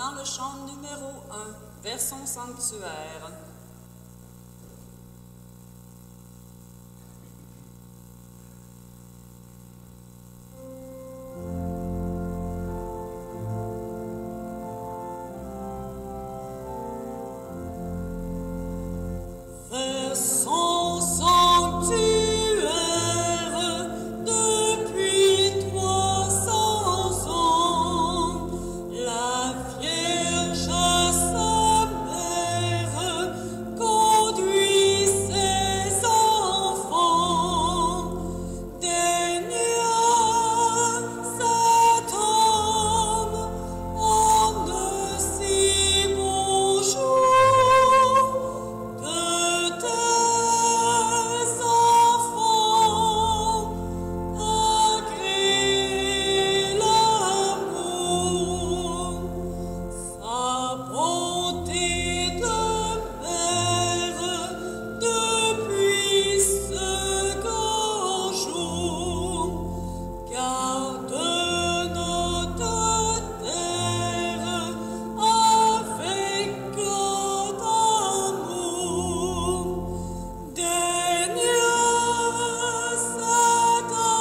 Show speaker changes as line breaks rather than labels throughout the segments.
dans le chant numéro 1, vers son sanctuaire. Vers son sanctuaire, depuis 300 ans, la Vierge à sa mère conduit ses enfants. Daigna s'attendre en de si beaux jours de tes enfants, agrée l'amour, sa bonté de mère depuis ce grand jour, garde notre terre avec grand amour. Daigna s'attendre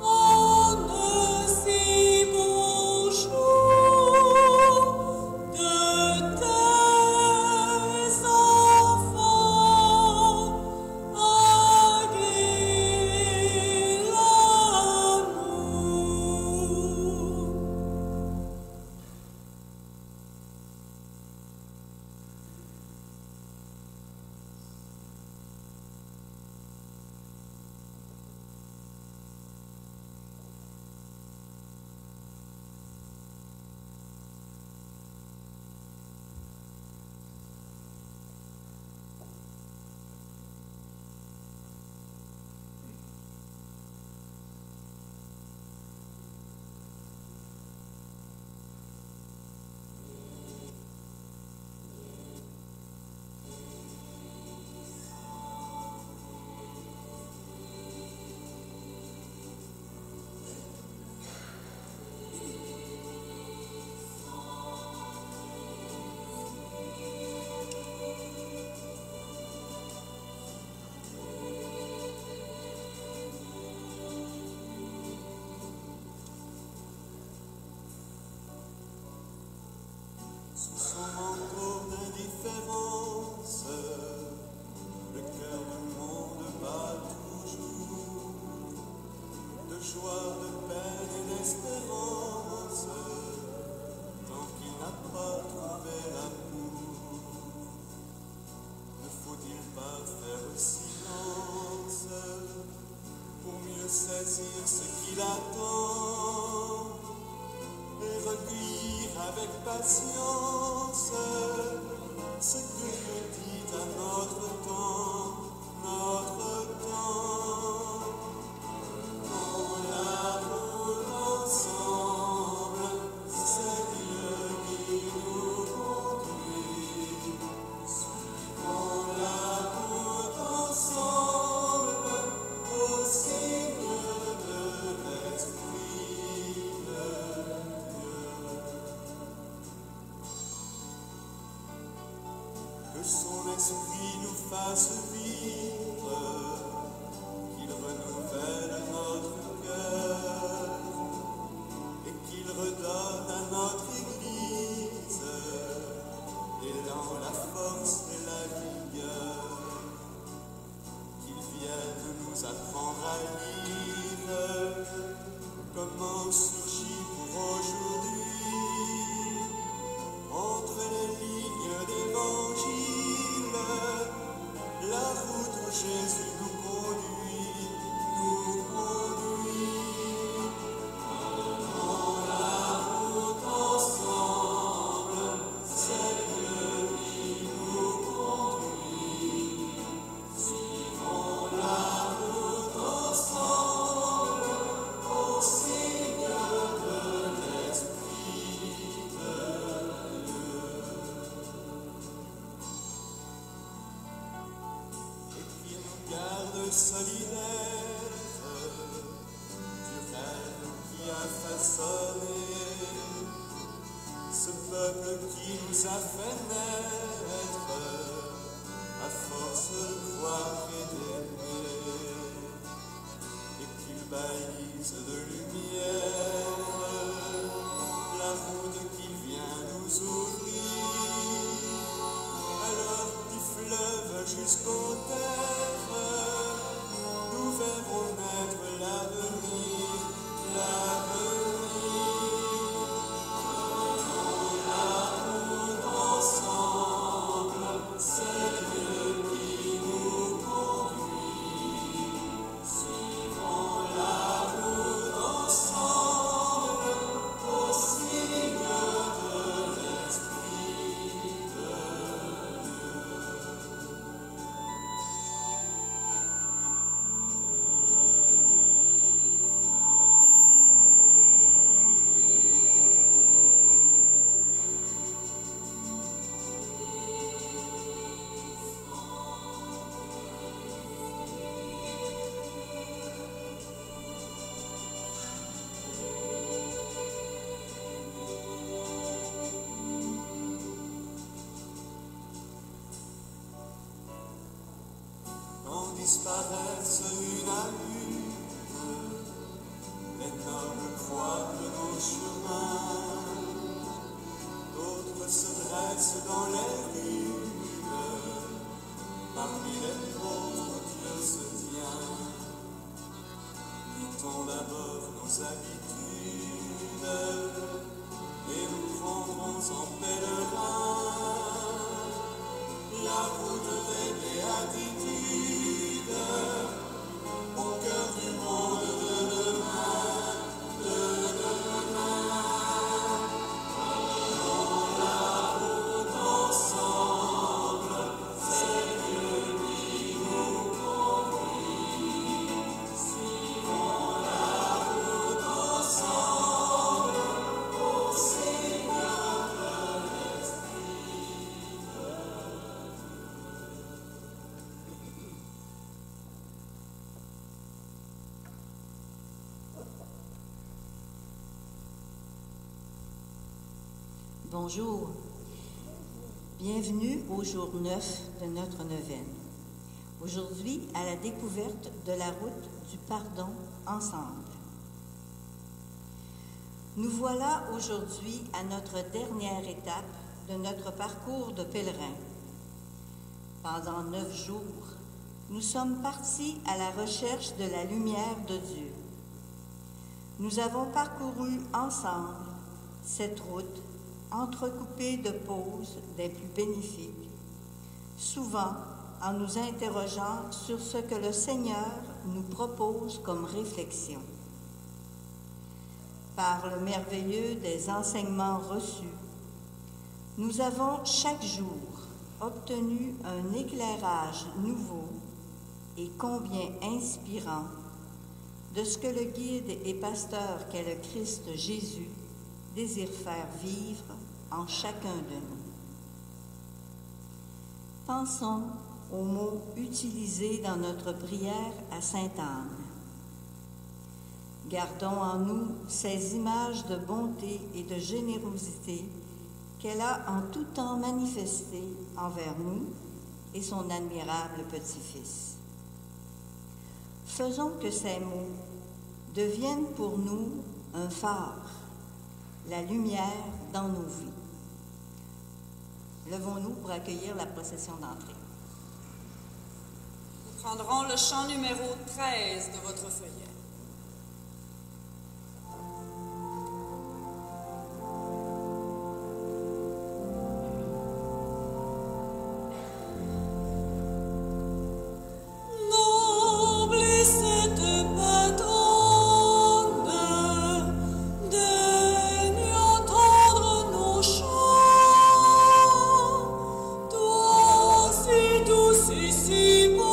en de si beaux jours de tes enfants, agrée l'amour. Sous son manteau d'indifférence, le cœur du monde bat toujours, de joie, de peine et d'espérance, tant qu'il n'a pas trouvé l'amour. Ne faut-il pas faire silence pour mieux saisir ce qu'il attend et recueillir avec patience ce que Dieu dit à notre temps, notre temps. On la route ensemble, c'est Dieu qui nous conduit. Suivons la route ensemble au signe de l'Esprit de Dieu. Que son esprit nous fasse vivre, qu'il renouvelle notre cœur et qu'il redonne à notre Église l'élan, la force et la vigueur. Qu'il vienne nous apprendre à lire comment surgit pour aujourd'hui, entre les lignes d'évangile, la route où Jésus nous conduit, nous conduit. Prenons la route ensemble, c'est Dieu qui nous conduit. Suivons la route ensemble au signe de l'Esprit de Dieu. Et qui nous garde solidaires du rêve qui a façonné
nous a fait naître à force de voir et d'aimer, et qu'il balise de lumière la route qu'il vient nous ouvrir, alors du fleuve jusqu'aux terres, nous verrons naître l'avenir, l'avenir. Disparaissent une à une les nobles croix de nos chemins, d'autres se dressent dans les rues, parmi les pauvres Dieu se tient. Quittons d'abord nos habitudes et nous prendrons en pèlerin la route des béatitudes. Au cœur du monde de demain, prenons la route ensemble, c'est Dieu qui nous conduit. Suivons la route ensemble, au Seigneur de l'Esprit.
Bonjour, bienvenue au jour 9 de notre neuvaine. Aujourd'hui, à la découverte de la route du pardon ensemble. Nous voilà aujourd'hui à notre dernière étape de notre parcours de pèlerin. Pendant 9 jours, nous sommes partis à la recherche de la lumière de Dieu. Nous avons parcouru ensemble cette route entrecoupée de pauses des plus bénéfiques, souvent en nous interrogeant sur ce que le Seigneur nous propose comme réflexion. Par le merveilleux des enseignements reçus, nous avons chaque jour obtenu un éclairage nouveau et combien inspirant de ce que le guide et pasteur qu'est le Christ Jésus désire faire vivre en chacun de nous. Pensons aux mots utilisés dans notre prière à Sainte-Anne. Gardons en nous ces images de bonté et de générosité qu'elle a en tout temps manifestées envers nous et son admirable petit-fils. Faisons que ces mots deviennent pour nous un phare, la lumière dans nos vies. Levons-nous pour accueillir la procession d'entrée.
Nous prendrons le chant numéro 13 de votre feuillet.
Si si bonne,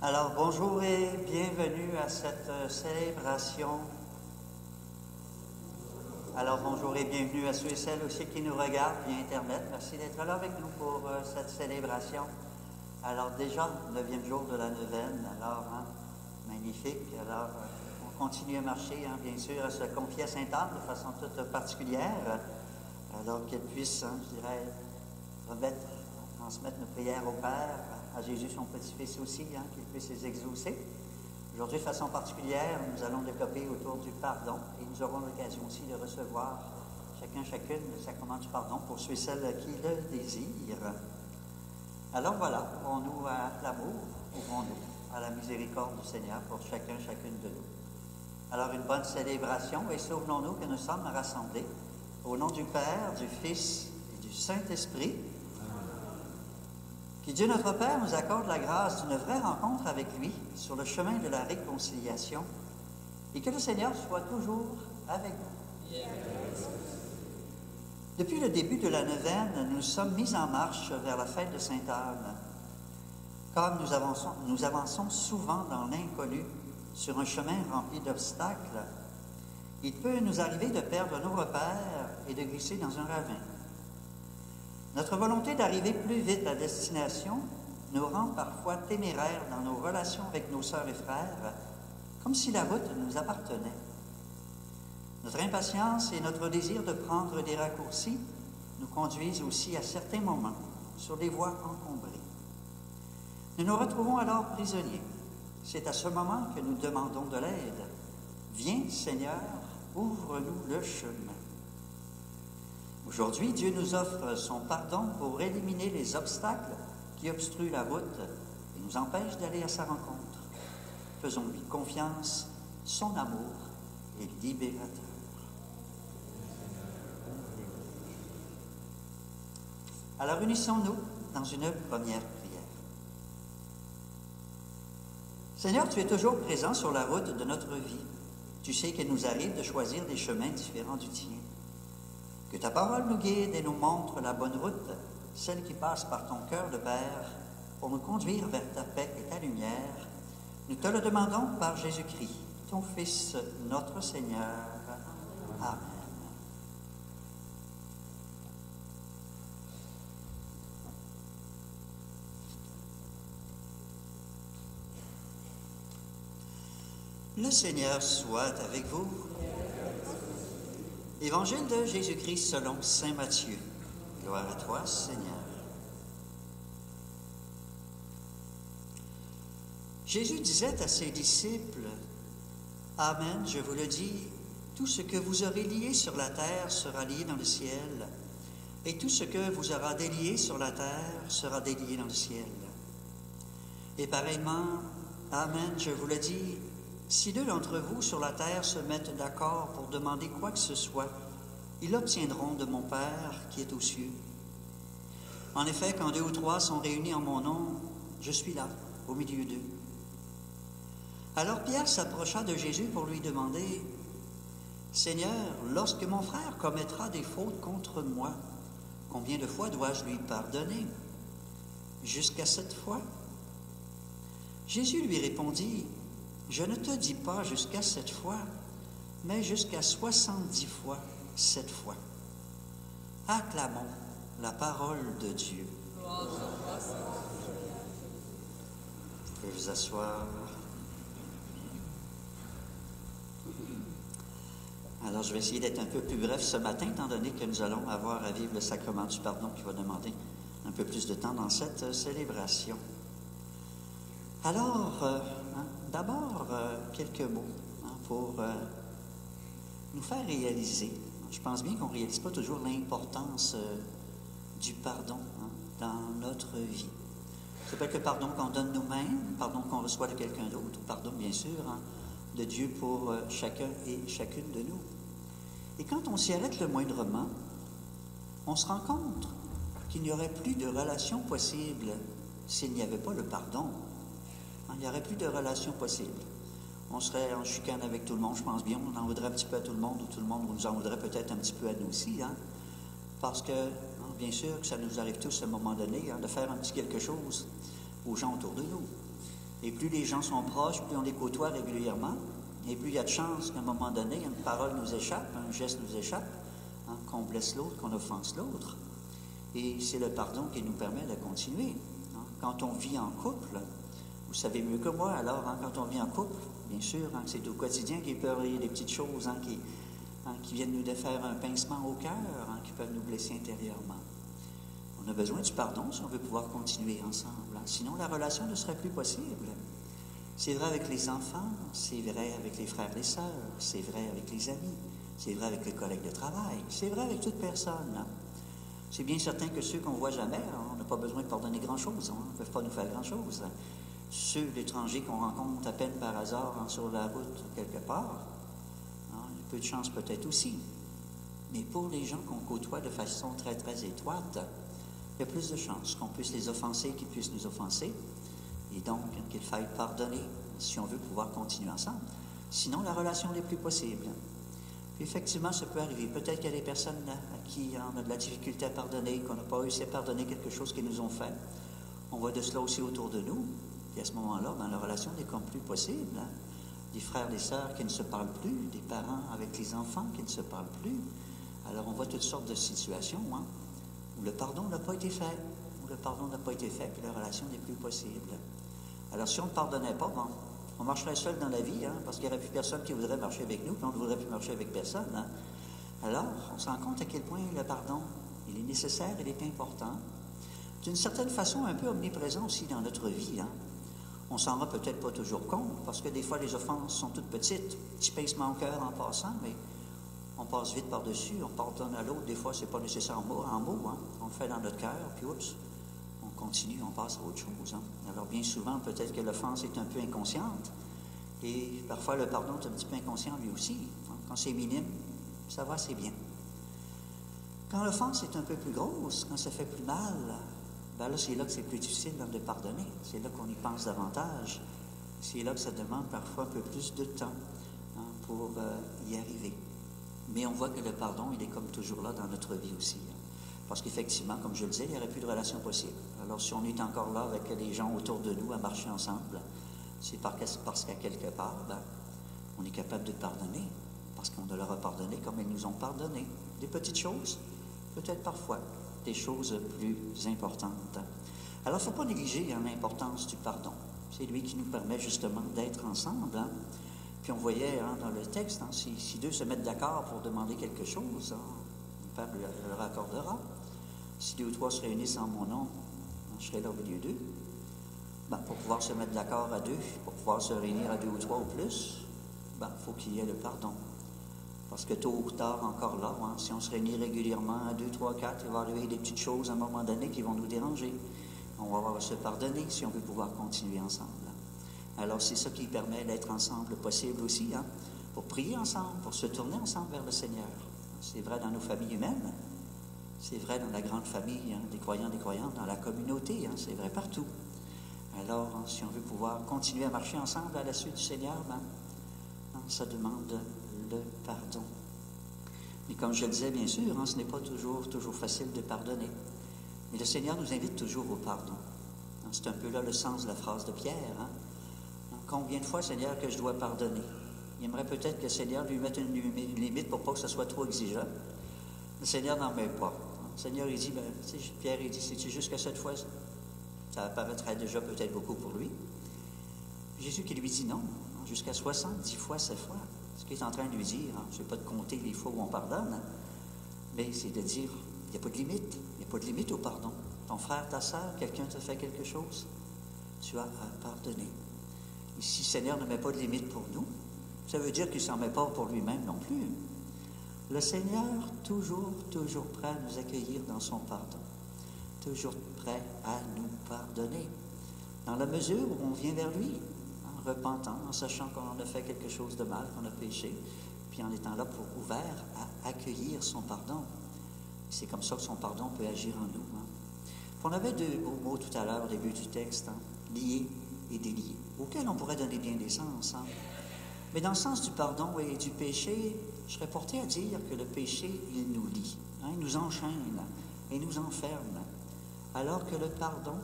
Alors, bonjour et bienvenue à cette célébration. Alors, bonjour et bienvenue à ceux et celles aussi qui nous regardent via Internet. Merci d'être là avec nous pour cette célébration. Alors, déjà, 9e jour de la neuvaine. Alors, magnifique. Alors, on continue à marcher, bien sûr, à se confier à Sainte-Anne de façon toute particulière. Alors, qu'elle puisse, je dirais, transmettre nos prières au Père, à Jésus, son petit-fils aussi, qu'il puisse les exaucer. Aujourd'hui, de façon particulière, nous allons développer autour du pardon et nous aurons l'occasion aussi de recevoir chacune le sacrement du pardon pour ceux et celles qui le désirent. Alors voilà, ouvrons-nous à l'amour, ouvrons-nous à la miséricorde du Seigneur pour chacune de nous. Alors une bonne célébration et souvenons-nous que nous sommes rassemblés au nom du Père, du Fils et du Saint-Esprit. Que Dieu notre Père nous accorde la grâce d'une vraie rencontre avec lui sur le chemin de la réconciliation et que le Seigneur soit toujours avec nous. Depuis le début de la neuvaine, nous sommes mis en marche vers la fête de Sainte-Anne. Comme nous avançons souvent dans l'inconnu sur un chemin rempli d'obstacles, il peut nous arriver de perdre nos repères et de glisser dans un ravin. Notre volonté d'arriver plus vite à destination nous rend parfois téméraires dans nos relations avec nos sœurs et frères, comme si la route nous appartenait. Notre impatience et notre désir de prendre des raccourcis nous conduisent aussi à certains moments sur des voies encombrées. Nous nous retrouvons alors prisonniers. C'est à ce moment que nous demandons de l'aide. Viens, Seigneur, ouvre-nous le chemin. Aujourd'hui, Dieu nous offre son pardon pour éliminer les obstacles qui obstruent la route et nous empêchent d'aller à sa rencontre. Faisons-lui confiance, son amour est libérateur. Alors unissons-nous dans une première prière. Seigneur, tu es toujours présent sur la route de notre vie. Tu sais qu'il nous arrive de choisir des chemins différents du tien. Que ta parole nous guide et nous montre la bonne route, celle qui passe par ton cœur de Père, pour nous conduire vers ta paix et ta lumière. Nous te le demandons par Jésus-Christ, ton Fils, notre Seigneur. Amen. Le Seigneur soit avec vous. Évangile de Jésus-Christ selon saint Matthieu. Gloire à toi, Seigneur. Jésus disait à ses disciples, « Amen, je vous le dis, tout ce que vous aurez lié sur la terre sera lié dans le ciel, et tout ce que vous aurez délié sur la terre sera délié dans le ciel. Et pareillement, Amen, je vous le dis, si deux d'entre vous sur la terre se mettent d'accord pour demander quoi que ce soit, ils l'obtiendront de mon Père qui est aux cieux. En effet, quand 2 ou 3 sont réunis en mon nom, je suis là, au milieu d'eux. » Alors Pierre s'approcha de Jésus pour lui demander, « Seigneur, lorsque mon frère commettra des fautes contre moi, combien de fois dois-je lui pardonner? Jusqu'à 7 fois? » Jésus lui répondit, « Je ne te dis pas jusqu'à 7 fois, mais jusqu'à 70 fois 7 fois. » Acclamons la parole de Dieu. Vous pouvez vous asseoir. Alors, je vais essayer d'être un peu plus bref ce matin, étant donné que nous allons avoir à vivre le sacrement du pardon qui va demander un peu plus de temps dans cette célébration. Alors, d'abord, quelques mots pour nous faire réaliser. Je pense bien qu'on ne réalise pas toujours l'importance du pardon dans notre vie. Ça peut être le pardon qu'on donne nous-mêmes, le pardon qu'on reçoit de quelqu'un d'autre, le pardon, bien sûr, de Dieu pour chacun et chacune de nous. Et quand on s'y arrête le moindrement, on se rend compte qu'il n'y aurait plus de relation possible s'il n'y avait pas le pardon. Il n'y aurait plus de relation possible. On serait en chicane avec tout le monde, je pense bien, on en voudrait un petit peu à tout le monde, ou tout le monde nous en voudrait peut-être un petit peu à nous aussi, parce que, bien sûr, que ça nous arrive tous à un moment donné, de faire un petit quelque chose aux gens autour de nous. Et plus les gens sont proches, plus on les côtoie régulièrement, et plus il y a de chances qu'à un moment donné, une parole nous échappe, un geste nous échappe, hein, qu'on blesse l'autre, qu'on offense l'autre. Et c'est le pardon qui nous permet de continuer. Hein. Quand on vit en couple, vous savez mieux que moi, alors, hein, quand on vit en couple, bien sûr, hein, c'est au quotidien qu'il peut y avoir des petites choses hein, qui viennent nous faire un pincement au cœur, hein, qui peuvent nous blesser intérieurement. On a besoin du pardon si on veut pouvoir continuer ensemble. Hein. Sinon, la relation ne serait plus possible. C'est vrai avec les enfants, c'est vrai avec les frères et les sœurs, c'est vrai avec les amis, c'est vrai avec les collègues de travail, c'est vrai avec toute personne. Hein. C'est bien certain que ceux qu'on ne voit jamais, hein, on n'a pas besoin de pardonner grand-chose, hein, ils ne peuvent pas nous faire grand-chose. Hein. Ceux, l'étranger qu'on rencontre à peine par hasard hein, sur la route quelque part, hein, il y a peu de chance peut-être aussi. Mais pour les gens qu'on côtoie de façon très, très étroite, il y a plus de chances qu'on puisse les offenser, qu'ils puissent nous offenser, et donc qu'il faille pardonner si on veut pouvoir continuer ensemble. Sinon, la relation n'est plus possible. Puis effectivement, ça peut arriver. Peut-être qu'il y a des personnes à qui on a de la difficulté à pardonner, qu'on n'a pas réussi à pardonner quelque chose qu'ils nous ont fait. On voit de cela aussi autour de nous. Et à ce moment-là, ben, la relation n'est comme plus possible. Hein. Des frères, des sœurs qui ne se parlent plus, des parents avec les enfants qui ne se parlent plus. Alors on voit toutes sortes de situations hein, où le pardon n'a pas été fait, puis la relation n'est plus possible. Alors si on ne pardonnait pas, bon, on marcherait seul dans la vie, hein, parce qu'il n'y aurait plus personne qui voudrait marcher avec nous, puis on ne voudrait plus marcher avec personne. Hein. Alors, on se rend compte à quel point le pardon, il est nécessaire, il est important. D'une certaine façon, un peu omniprésent aussi dans notre vie. Hein. On s'en rend peut-être pas toujours compte, parce que des fois, les offenses sont toutes petites, petit pincement au cœur en passant, mais on passe vite par-dessus, on pardonne à l'autre. Des fois, c'est pas nécessaire en mots, hein. On le fait dans notre cœur, puis oups, on continue, on passe à autre chose. Hein. Alors, bien souvent, peut-être que l'offense est un peu inconsciente, et parfois, le pardon est un petit peu inconscient lui aussi. Hein. Quand c'est minime, ça va, c'est bien. Quand l'offense est un peu plus grosse, quand ça fait plus mal, ben là, c'est là que c'est plus difficile de pardonner. C'est là qu'on y pense davantage. C'est là que ça demande parfois un peu plus de temps hein, pour y arriver. Mais on voit que le pardon, il est comme toujours là dans notre vie aussi. Hein. Parce qu'effectivement, comme je le disais, il n'y aurait plus de relation possible. Alors, si on est encore là avec les gens autour de nous à marcher ensemble, c'est parce qu'à quelque part, ben, on est capable de pardonner. Parce qu'on leur a pardonné comme ils nous ont pardonné. Des petites choses, peut-être parfois des choses plus importantes. Alors, il ne faut pas négliger hein, l'importance du pardon. C'est lui qui nous permet justement d'être ensemble. Hein. Puis on voyait hein, dans le texte, hein, si deux se mettent d'accord pour demander quelque chose, hein, le Père leur accordera. Si 2 ou 3 se réunissent en mon nom, je serai là au milieu d'eux. Ben, pour pouvoir se mettre d'accord à 2, pour pouvoir se réunir à 2 ou 3 ou plus, ben, faut qu'il y ait le pardon. Parce que tôt ou tard, encore là, hein, si on se réunit régulièrement à 2, 3, 4, il va arriver des petites choses à un moment donné qui vont nous déranger. On va avoir à se pardonner si on veut pouvoir continuer ensemble. Alors, c'est ça qui permet d'être ensemble possible aussi, hein, pour prier ensemble, pour se tourner ensemble vers le Seigneur. C'est vrai dans nos familles humaines, c'est vrai dans la grande famille hein, des croyants, des croyantes, dans la communauté, hein, c'est vrai partout. Alors, hein, si on veut pouvoir continuer à marcher ensemble à la suite du Seigneur, ben, hein, ça demande le pardon. Mais comme je le disais, bien sûr, hein, ce n'est pas toujours facile de pardonner. Mais le Seigneur nous invite toujours au pardon. Hein, c'est un peu là le sens de la phrase de Pierre. Hein. Combien de fois, Seigneur, que je dois pardonner? Il aimerait peut-être que le Seigneur lui mette une limite pour pas que ce soit trop exigeant. Le Seigneur n'en met pas. Le Seigneur, il dit, ben, Pierre, il dit, c'est juste que cette fois, ça apparaîtrait déjà peut-être beaucoup pour lui. Jésus qui lui dit non, jusqu'à 70 fois, 7 fois. Ce qu'il est en train de lui dire, hein, c'est pas de compter les fois où on pardonne, mais c'est de dire, il n'y a pas de limite. Il n'y a pas de limite au pardon. Ton frère, ta sœur, quelqu'un te fait quelque chose, tu as à pardonner. Et si le Seigneur ne met pas de limite pour nous, ça veut dire qu'il ne s'en met pas pour lui-même non plus. Le Seigneur, toujours prêt à nous accueillir dans son pardon. Toujours prêt à nous pardonner. Dans la mesure où on vient vers lui, en repentant, en sachant qu'on a fait quelque chose de mal, qu'on a péché, puis en étant là pour ouvert à accueillir son pardon. C'est comme ça que son pardon peut agir en nous. Hein. On avait 2 beaux mots tout à l'heure au début du texte, hein, lié et délié, auxquels on pourrait donner bien des sens. Hein. Mais dans le sens du pardon et du péché, je serais porté à dire que le péché, il nous lie, hein, il nous enchaîne, il nous enferme, alors que le pardon,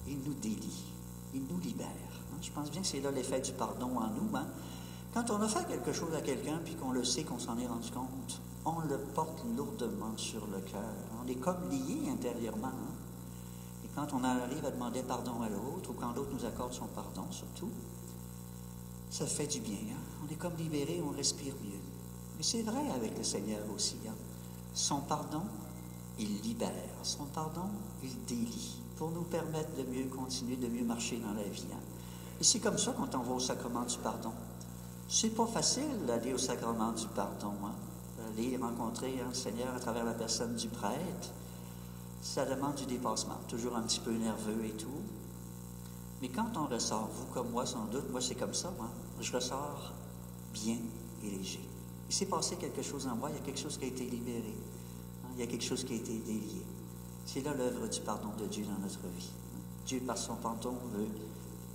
il nous délie, il nous libère. Hein. Je pense bien que c'est là l'effet du pardon en nous. Hein. Quand on a fait quelque chose à quelqu'un, puis qu'on le sait, qu'on s'en est rendu compte, on le porte lourdement sur le cœur. On est comme lié intérieurement. Hein. Et quand on arrive à demander pardon à l'autre, ou quand l'autre nous accorde son pardon, surtout, ça fait du bien. Hein. On est comme libéré, on respire mieux. Mais c'est vrai avec le Seigneur aussi. Hein. Son pardon, il libère. Son pardon, il délie, pour nous permettre de mieux continuer, de mieux marcher dans la vie. Hein. Et c'est comme ça quand on va au sacrement du pardon. C'est pas facile d'aller au sacrement du pardon, hein? D'aller rencontrer le Seigneur à travers la personne du prêtre. Ça demande du dépassement, toujours un petit peu nerveux et tout. Mais quand on ressort, vous comme moi sans doute, moi c'est comme ça, hein? Je ressors bien et léger. Il s'est passé quelque chose en moi, il y a quelque chose qui a été libéré, hein? Il y a quelque chose qui a été délié. C'est là l'œuvre du pardon de Dieu dans notre vie. Hein? Dieu, par son pardon, veut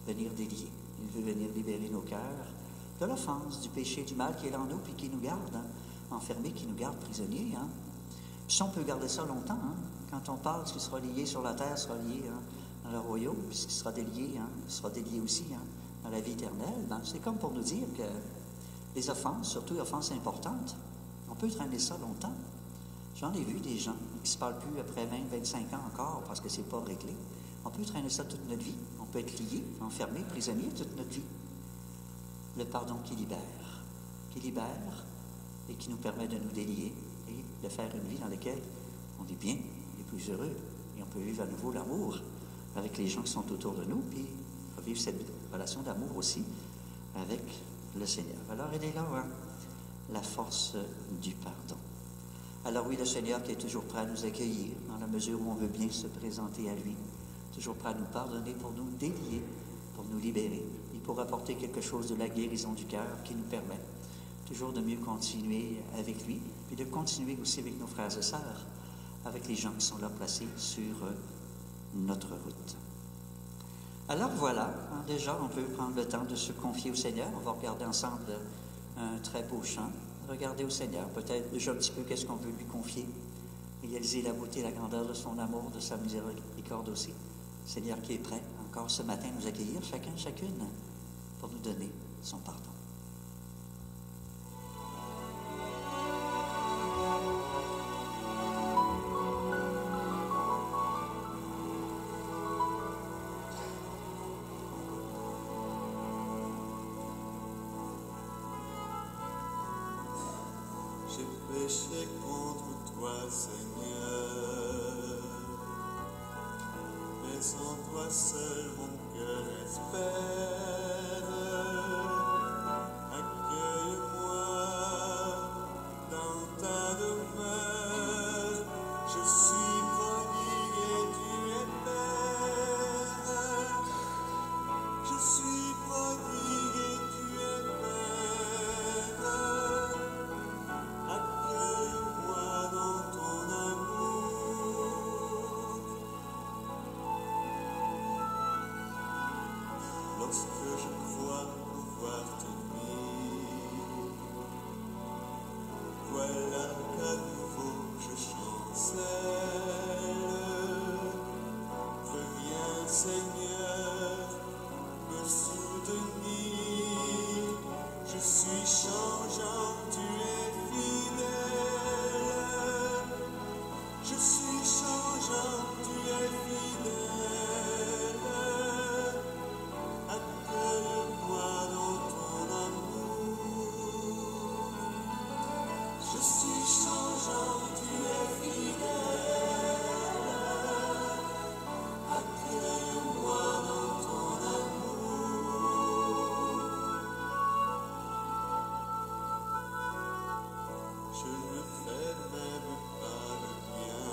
venir délier. Il veut venir libérer nos cœurs de l'offense, du péché, du mal qui est en nous, puis qui nous garde, hein, enfermés, qui nous garde prisonniers. Hein. Puis ça, on peut garder ça longtemps. Hein. Quand on parle, ce qui sera lié sur la terre sera lié hein, dans le royaume, puis ce qui sera délié, hein, sera délié aussi hein, dans la vie éternelle. Ben, c'est comme pour nous dire que les offenses, surtout les offenses importantes, on peut traîner ça longtemps. J'en ai vu des gens qui ne se parlent plus après 20, 25 ans encore parce que c'est pas réglé. On peut traîner ça toute notre vie. On peut être lié, enfermé, prisonnier toute notre vie. Le pardon qui libère et qui nous permet de nous délier et de faire une vie dans laquelle on est bien, on est plus heureux et on peut vivre à nouveau l'amour avec les gens qui sont autour de nous, puis vivre cette relation d'amour aussi avec le Seigneur. Alors, elle est là, hein, la force du pardon. Alors oui, le Seigneur qui est toujours prêt à nous accueillir dans la mesure où on veut bien se présenter à lui, toujours prêt à nous pardonner pour nous délier, pour nous libérer. Pour apporter quelque chose de la guérison du cœur qui nous permet toujours de mieux continuer avec lui, puis de continuer aussi avec nos frères et sœurs, avec les gens qui sont là placés sur notre route. Alors voilà, hein, déjà on peut prendre le temps de se confier au Seigneur. On va regarder ensemble un très beau chant. Regarder au Seigneur, peut-être déjà un petit peu qu'est-ce qu'on veut lui confier, réaliser la beauté, la grandeur de son amour, de sa miséricorde aussi. Seigneur qui est prêt encore ce matin à nous accueillir, chacun, chacune, pour nous donner son pardon.
J'ai péché contre toi, Seigneur, mais en toi seul mon cœur espère. Accueille-moi dans ta demeure, je suis prodigue et tu es père. Je suis prodigue et tu es père. Accueille-moi dans ton amour. Lorsque je crois pouvoir tenir, voilà qu'à nouveau je chancelle. Reviens, Seigneur, me soutenir. Je suis changeant, tu es fidèle. Je suis changeant, tu es fidèle. Accueille-moi dans ton amour. Je suis changeant, tu es fidèle. Accueille-moi dans ton amour. Je ne fais même pas le bien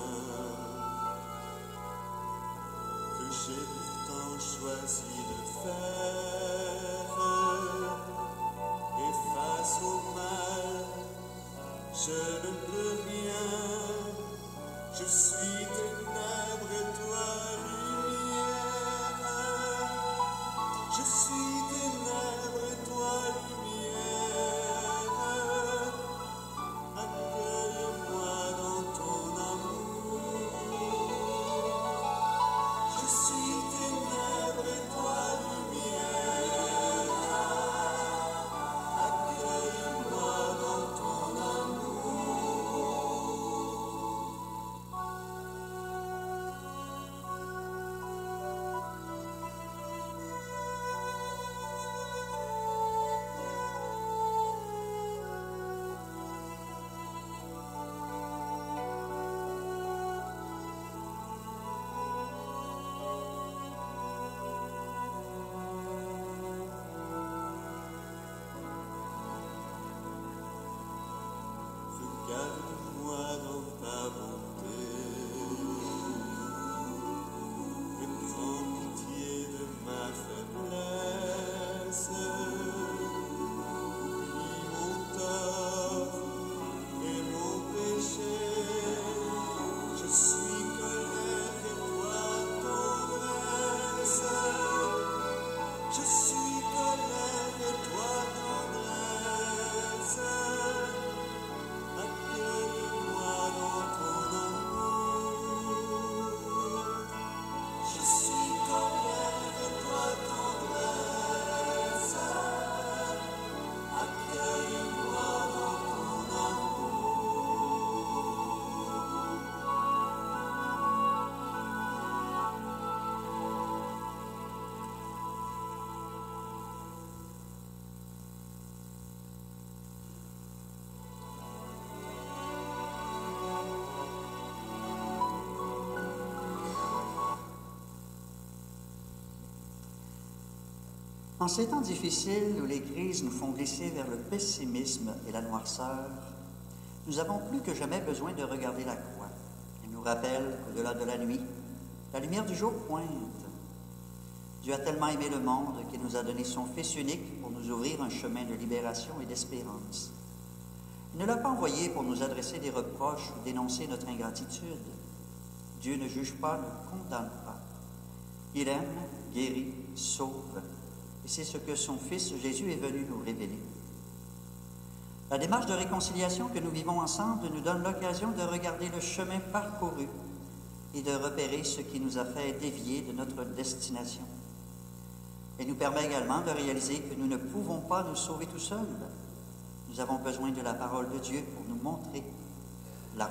que j'ai pourtant choisi de faire. Et face au mal, je ne peux rien. Je suis ténèbres et toi lumière. Je suis ténèbres et toi lumière. Accueille-moi dans ton amour. Je suis ténèbres et toi lumière.
En ces temps difficiles où les crises nous font glisser vers le pessimisme et la noirceur, nous avons plus que jamais besoin de regarder la croix. Elle nous rappelle qu'au-delà de la nuit, la lumière du jour pointe. Dieu a tellement aimé le monde qu'il nous a donné son Fils unique pour nous ouvrir un chemin de libération et d'espérance. Il ne l'a pas envoyé pour nous adresser des reproches ou dénoncer notre ingratitude. Dieu ne juge pas, ne condamne pas. Il aime, guérit, sauve. Et c'est ce que son Fils Jésus est venu nous révéler. La démarche de réconciliation que nous vivons ensemble nous donne l'occasion de regarder le chemin parcouru et de repérer ce qui nous a fait dévier de notre destination. Elle nous permet également de réaliser que nous ne pouvons pas nous sauver tout seuls. Nous avons besoin de la parole de Dieu pour nous montrer la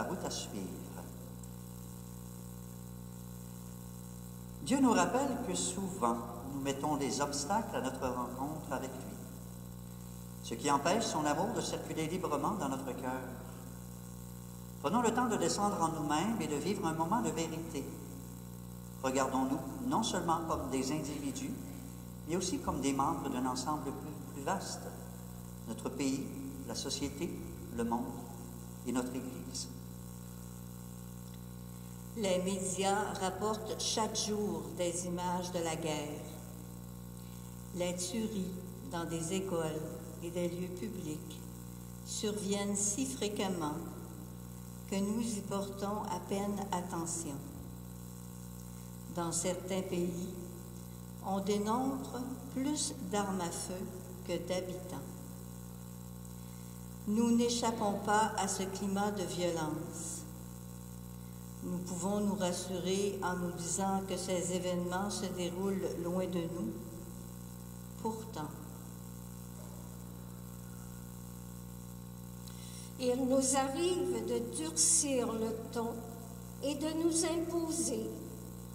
route à suivre. Dieu nous rappelle que souvent, nous mettons des obstacles à notre rencontre avec lui, ce qui empêche son amour de circuler librement dans notre cœur. Prenons le temps de descendre en nous-mêmes et de vivre un moment de vérité. Regardons-nous non seulement comme des individus, mais aussi comme des membres d'un ensemble plus vaste, notre pays, la société, le monde et notre Église.
Les médias rapportent chaque jour des images de la guerre. Les tueries dans des écoles et des lieux publics surviennent si fréquemment que nous y portons à peine attention. Dans certains pays, on dénombre plus d'armes à feu que d'habitants. Nous n'échappons pas à ce climat de violence. Nous pouvons nous rassurer en nous disant que ces événements se déroulent loin de nous. Pourtant,
il nous arrive de durcir le ton et de nous imposer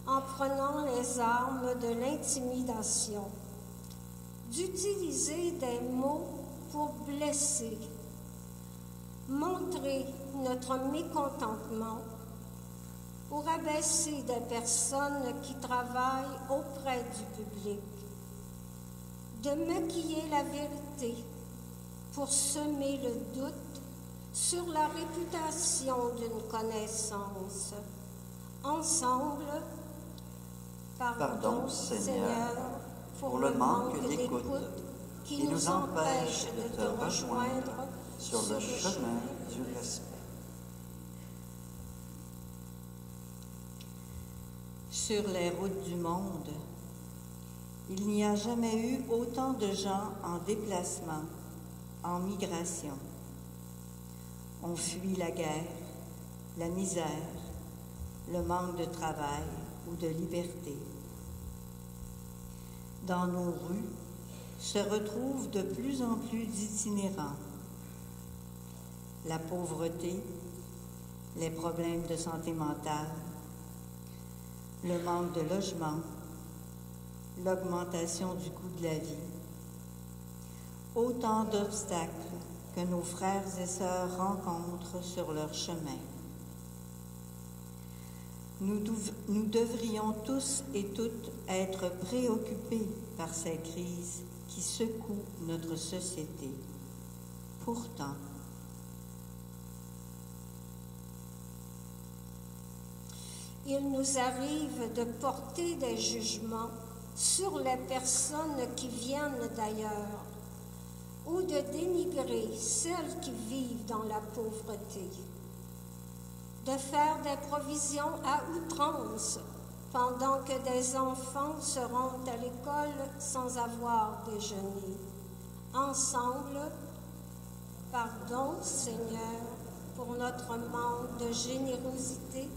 en prenant les armes de l'intimidation, d'utiliser des mots pour blesser, montrer notre mécontentement ou rabaisser des personnes qui travaillent auprès du public, de maquiller la vérité pour semer le doute sur la réputation d'une connaissance. Ensemble, pardon, Seigneur, pour le manque d'écoute qui nous empêche de te rejoindre sur le chemin du respect.
sur les routes du monde, il n'y a jamais eu autant de gens en déplacement, en migration. On fuit la guerre, la misère, le manque de travail ou de liberté. Dans nos rues se retrouvent de plus en plus d'itinérants. La pauvreté, les problèmes de santé mentale, le manque de logement, l'augmentation du coût de la vie. Autant d'obstacles que nos frères et sœurs rencontrent sur leur chemin. Nous devrions tous et toutes être préoccupés par ces crises qui secouent notre société. Pourtant,
il nous arrive de porter des jugements sur les personnes qui viennent d'ailleurs ou de dénigrer celles qui vivent dans la pauvreté, de faire des provisions à outrance pendant que des enfants se rendent à l'école sans avoir déjeuné. Ensemble, pardon Seigneur pour notre manque de générosité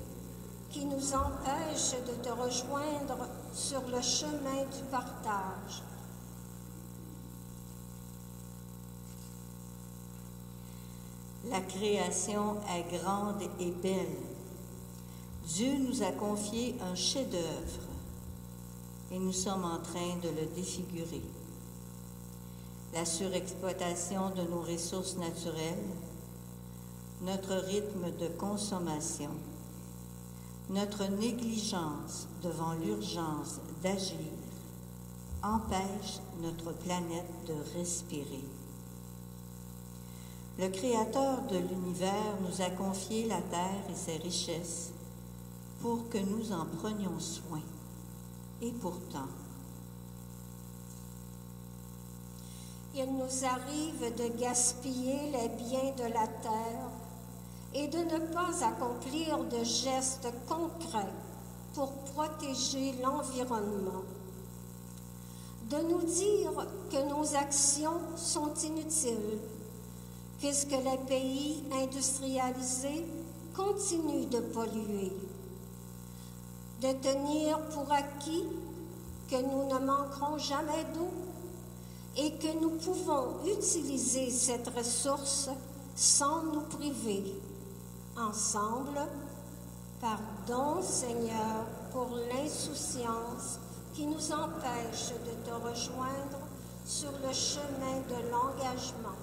qui nous empêche de te rejoindre sur le chemin du partage.
la création est grande et belle. Dieu nous a confié un chef-d'œuvre et nous sommes en train de le défigurer. La surexploitation de nos ressources naturelles, notre rythme de consommation, notre négligence devant l'urgence d'agir empêche notre planète de respirer. Le Créateur de l'univers nous a confié la terre et ses richesses pour que nous en prenions soin. Et pourtant,
il nous arrive de gaspiller les biens de la terre et de ne pas accomplir de gestes concrets pour protéger l'environnement, de nous dire que nos actions sont inutiles, puisque les pays industrialisés continuent de polluer, de tenir pour acquis que nous ne manquerons jamais d'eau et que nous pouvons utiliser cette ressource sans nous priver. Ensemble, pardon Seigneur pour l'insouciance qui nous empêche de te rejoindre sur le chemin de l'engagement.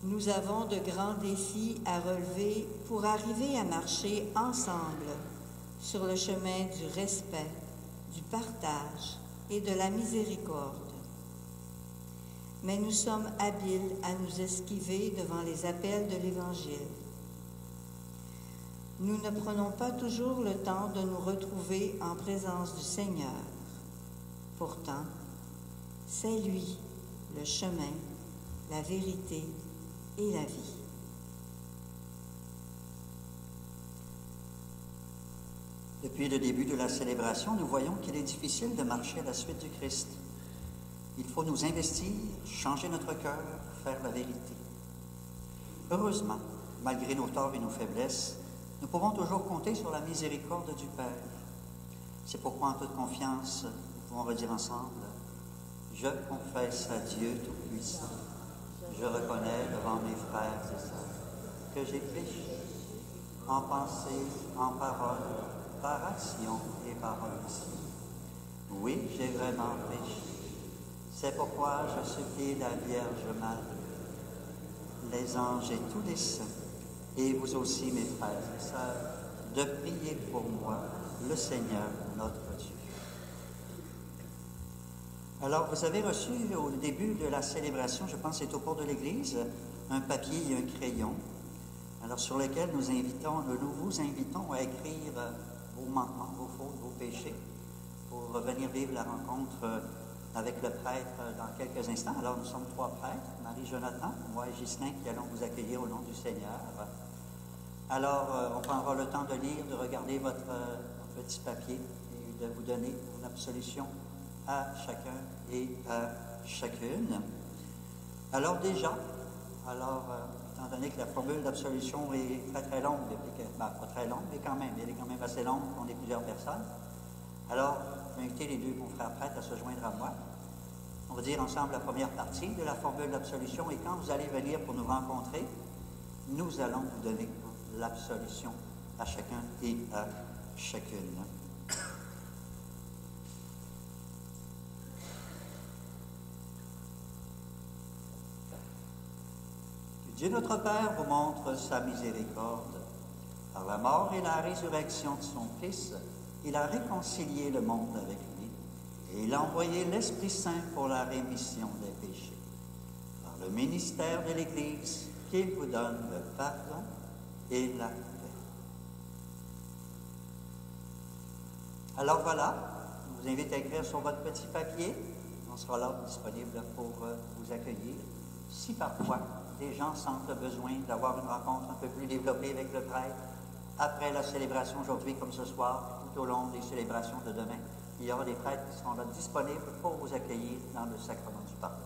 nous avons de grands défis à relever pour arriver à marcher ensemble sur le chemin du respect, du partage et de la miséricorde. Mais nous sommes habiles à nous esquiver devant les appels de l'Évangile. Nous ne prenons pas toujours le temps de nous retrouver en présence du Seigneur. Pourtant, c'est lui, le chemin, la vérité et la vie.
Depuis le début de la célébration, nous voyons qu'il est difficile de marcher à la suite du Christ. Il faut nous investir, changer notre cœur, faire la vérité. Heureusement, malgré nos torts et nos faiblesses, nous pouvons toujours compter sur la miséricorde du Père. C'est pourquoi, en toute confiance, nous pouvons redire ensemble « Je confesse à Dieu Tout-Puissant. Je reconnais devant mes frères et sœurs que j'ai péché en pensée, en parole, par action et par omission. Oui, j'ai vraiment péché. C'est pourquoi je supplie la Vierge Marie, les anges et tous les saints, et vous aussi, mes frères et sœurs, de prier pour moi, le Seigneur, notre Dieu. Alors, vous avez reçu au début de la célébration, je pense que c'est au cours de l'Église, un papier et un crayon, alors sur lequel nous vous invitons à écrire vos manquements, vos fautes, vos péchés, pour venir vivre la rencontre avec le prêtre dans quelques instants. Alors, nous sommes 3 prêtres, Marie-Jonathan, moi et Ghislain, qui allons vous accueillir au nom du Seigneur. Alors, on prendra le temps de lire, de regarder votre petit papier et de vous donner une absolution à chacun et à chacune. Alors déjà, étant donné que la formule d'absolution est très très longue, pas très longue, mais quand même, elle est quand même assez longue, on est plusieurs personnes. Alors, je vais inviter les 2 confrères prêtres à se joindre à moi. On va dire ensemble la première partie de la formule d'absolution, et quand vous allez venir pour nous rencontrer, nous allons vous donner l'absolution à chacun et à chacune. Que Dieu notre Père vous montre sa miséricorde. Par la mort et la résurrection de son Fils, il a réconcilié le monde avec lui, et il a envoyé l'Esprit Saint pour la rémission des péchés. Par le ministère de l'Église, qu'il vous donne le pardon et la paix. Alors voilà, je vous invite à écrire sur votre petit papier. On sera là disponible pour vous accueillir. Si parfois des gens sentent le besoin d'avoir une rencontre un peu plus développée avec le prêtre, après la célébration aujourd'hui comme ce soir, tout au long des célébrations de demain, il y aura des prêtres qui seront là disponibles pour vous accueillir dans le sacrement du pardon.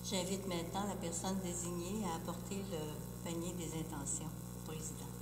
J'invite maintenant la personne désignée à apporter le panier des intentions au président.